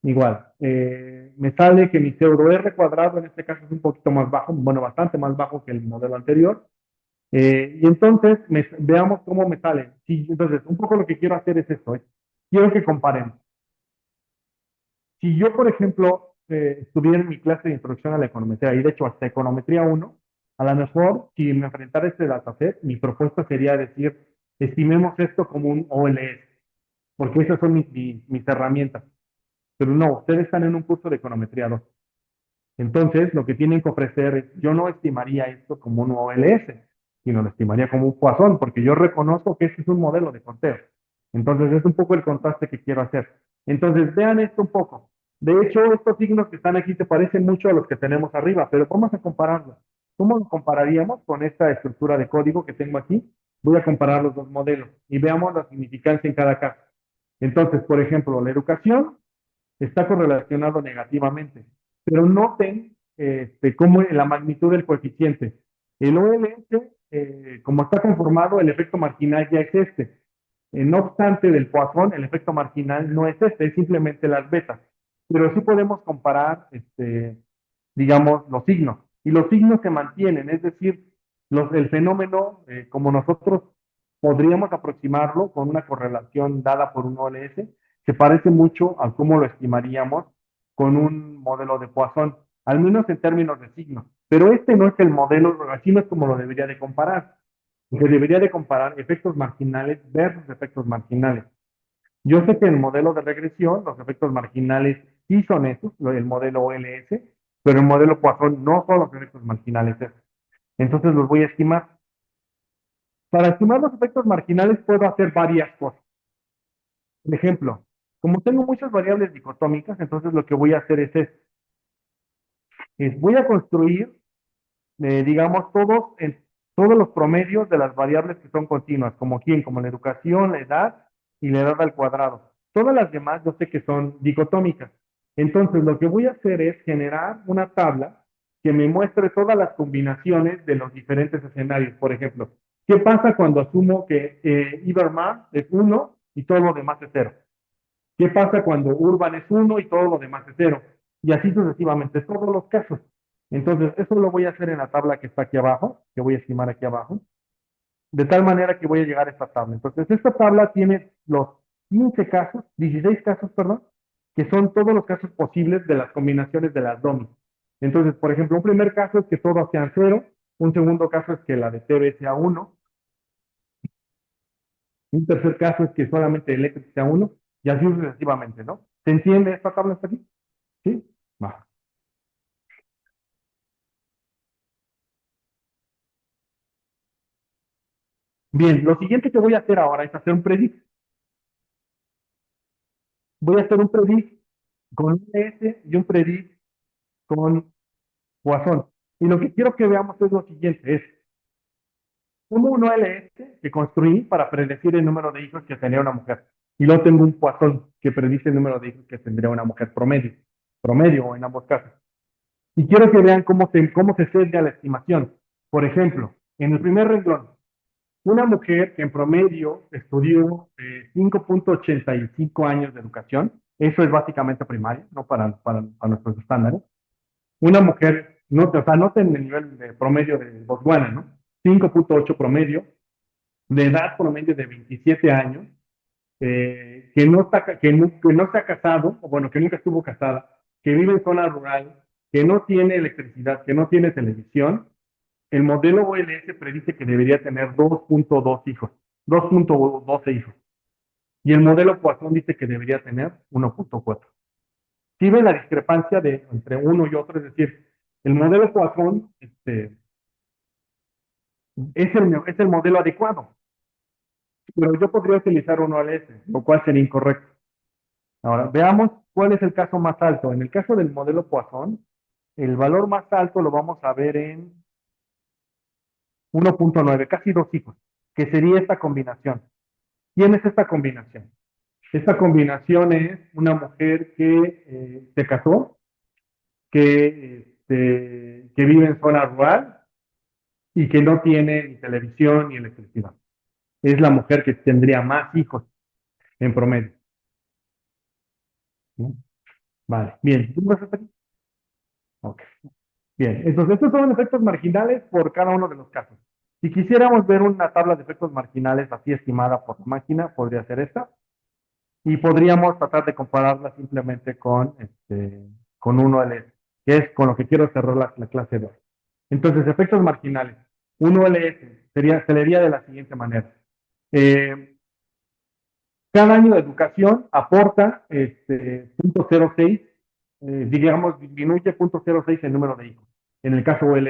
Igual, me sale que mi pseudo R cuadrado en este caso es un poquito más bajo, bueno, bastante más bajo que el modelo anterior. Y entonces, veamos cómo me sale. Sí, entonces, un poco lo que quiero hacer es esto. Quiero que comparen. Si yo, por ejemplo, estuviera en mi clase de introducción a la econometría, y de hecho hasta econometría uno, a lo mejor, si me enfrentara a este dataset, mi propuesta sería decir, estimemos esto como un OLS, porque esas son mis herramientas. Pero no, ustedes están en un curso de econometría 2. Entonces, lo que tienen que ofrecer es, yo no estimaría esto como un OLS, sino lo estimaría como un Poisson, porque yo reconozco que este es un modelo de conteo. Entonces, es un poco el contraste que quiero hacer. Entonces, vean esto un poco. De hecho, estos signos que están aquí se parecen mucho a los que tenemos arriba, pero vamos a compararlos. ¿Cómo lo compararíamos con esta estructura de código que tengo aquí? Voy a comparar los dos modelos y veamos la significancia en cada caso. Entonces, por ejemplo, la educación está correlacionado negativamente. Pero noten cómo la magnitud del coeficiente. El OLS, como está conformado, el efecto marginal ya es este. No obstante, del Poisson, el efecto marginal no es este, es simplemente las betas. Pero sí podemos comparar, digamos, los signos. Y los signos se mantienen, es decir, el fenómeno, como nosotros podríamos aproximarlo con una correlación dada por un OLS, se parece mucho a cómo lo estimaríamos con un modelo de Poisson, al menos en términos de signos. Pero este no es el modelo, así no es como lo debería de comparar, porque debería de comparar efectos marginales versus efectos marginales. Yo sé que en el modelo de regresión los efectos marginales sí son esos, el modelo OLS, pero el modelo Poisson no son los efectos marginales esos. Entonces los voy a estimar. Para estimar los efectos marginales puedo hacer varias cosas. Por ejemplo, como tengo muchas variables dicotómicas, entonces lo que voy a hacer es esto. Voy a construir, digamos, todos los promedios de las variables que son continuas, como quién, como la educación, la edad y la edad al cuadrado. Todas las demás yo sé que son dicotómicas. Entonces, lo que voy a hacer es generar una tabla que me muestre todas las combinaciones de los diferentes escenarios. Por ejemplo, ¿qué pasa cuando asumo que Ibermar es uno y todo lo demás es cero? ¿Qué pasa cuando Urban es uno y todo lo demás es cero? Y así sucesivamente, todos los casos. Entonces, eso lo voy a hacer en la tabla que está aquí abajo, que voy a estimar aquí abajo, de tal manera que voy a llegar a esta tabla. Entonces, esta tabla tiene los 15 casos, 16 casos, perdón, que son todos los casos posibles de las combinaciones de las domis. Entonces, por ejemplo, un primer caso es que todos sean cero, un segundo caso es que la de TB sea uno, un tercer caso es que solamente el X sea uno, y así sucesivamente, ¿no? ¿Se entiende esta tabla hasta aquí? ¿Sí? Va. Bien, lo siguiente que voy a hacer ahora es hacer un predict. Voy a hacer un predict con un S y un predict con Poisson. Y lo que quiero que veamos es lo siguiente, es un LS que construí para predecir el número de hijos que tendría una mujer. Y luego tengo un Poisson que predice el número de hijos que tendría una mujer promedio en ambos casos. Y quiero que vean cómo se sesga la estimación. Por ejemplo, en el primer renglón, una mujer que en promedio estudió 5.85 años de educación, eso es básicamente primaria, no para nuestros estándares. Una mujer, no, o sea, noten el nivel de promedio de Botswana, ¿no? 5.8 promedio, de edad promedio de 27 años, que no se ha casado, o bueno, que nunca estuvo casada, que vive en zona rural, que no tiene electricidad, que no tiene televisión. El modelo OLS predice que debería tener 2.2 hijos, 2.12 hijos. Y el modelo Poisson dice que debería tener 1.4. Si ven la discrepancia entre uno y otro, es decir, el modelo Poisson es el modelo adecuado, pero yo podría utilizar un OLS, lo cual sería incorrecto. Ahora, veamos cuál es el caso más alto. En el caso del modelo Poisson, el valor más alto lo vamos a ver en 1.9, casi dos hijos, que sería esta combinación. ¿Quién es esta combinación? Esta combinación es una mujer que se casó, que vive en zona rural y que no tiene ni televisión ni electricidad. Es la mujer que tendría más hijos en promedio. ¿No? Vale, bien. ¿Tú vas a hacer? Ok. Bien, entonces estos son efectos marginales por cada uno de los casos. Si quisiéramos ver una tabla de efectos marginales así estimada por la máquina, podría ser esta. Y podríamos tratar de compararla simplemente con 1LS, que es con lo que quiero cerrar la clase de hoy. Entonces, efectos marginales. 1LS se leería de la siguiente manera. Eh, Cada año de educación aporta 0.06, digamos, disminuye 0.06 el número de hijos. En el caso OLS,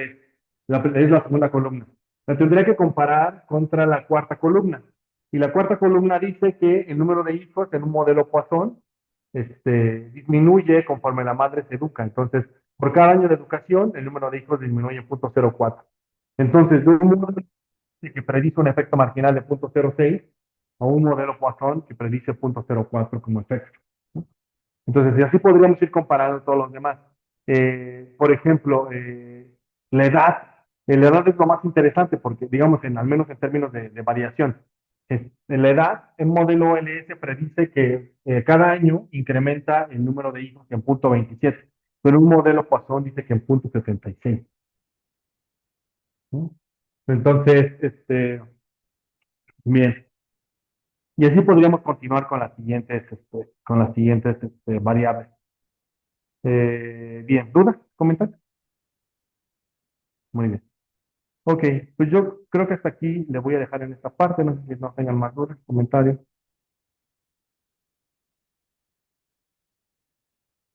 es la segunda columna. La tendría que comparar contra la cuarta columna. Y la cuarta columna dice que el número de hijos en un modelo Poisson disminuye conforme la madre se educa. Entonces, por cada año de educación, el número de hijos disminuye 0.04. Entonces, de un modelo que predice un efecto marginal de 0.06 a un modelo Poisson que predice 0.04 como efecto. ¿No? Entonces, y así podríamos ir comparando todos los demás. Por ejemplo, la edad. La edad es lo más interesante porque, digamos, al menos en términos de variación. En la edad, el modelo LS predice que cada año incrementa el número de hijos en 0.27, pero un modelo Poisson dice que en 0.76. ¿No? Entonces, bien. Y así podríamos continuar con las siguientes variables. Bien, ¿dudas? ¿Comentarios? Muy bien. Ok, pues yo creo que hasta aquí le voy a dejar en esta parte. No sé si no tengan más dudas, comentarios.